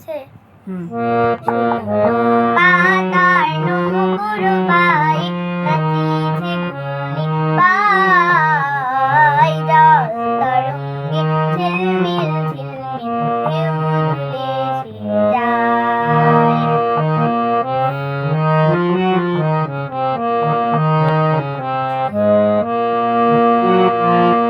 হয়েছে? পাতার নূপুর বাই নাচিছে ঘূর্ণি পায়, জল তরঙ্গে ঝিলমিল ঝিলমিল ঢেউ তুলে সে যায়।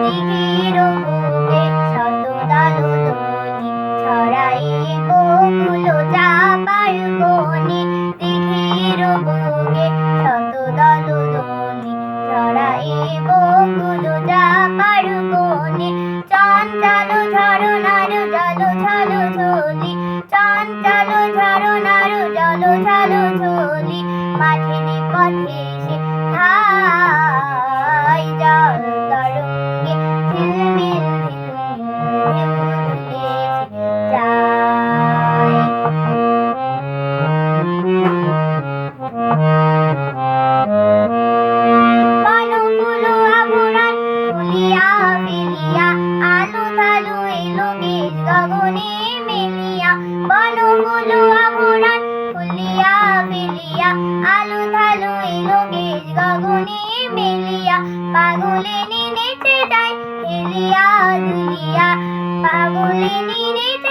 দিঘির বুকে শত দালুদলি ছড়াই বকুল চাঁপার বনে, দিঘির বুকে শত দালুদলি ছড়াই বকুল চাঁপার বনে, চঞ্চল ঝরনার জল ঝল ঝলি, চঞ্চল ঝরনার জল ঝল ঝলি, মাঠের পথে সে ধায়, জল তরঙ্গে ঝিলমিল ঝিলমিল ঢেউ তুলে সে যায়। বনফুল আভরণ খুলিয়া ফেলিয়া, আলু থালু এলো গেজ গগনে মেলিয়া, বনফুল আভরণ খুলিয়া ফেলিয়া, আলু থালু এলো গেজ গগনে মেলিয়া, পাগলিনী নেচে যায় হেলিয়া দুলিয়া, পাগলিনী নেচে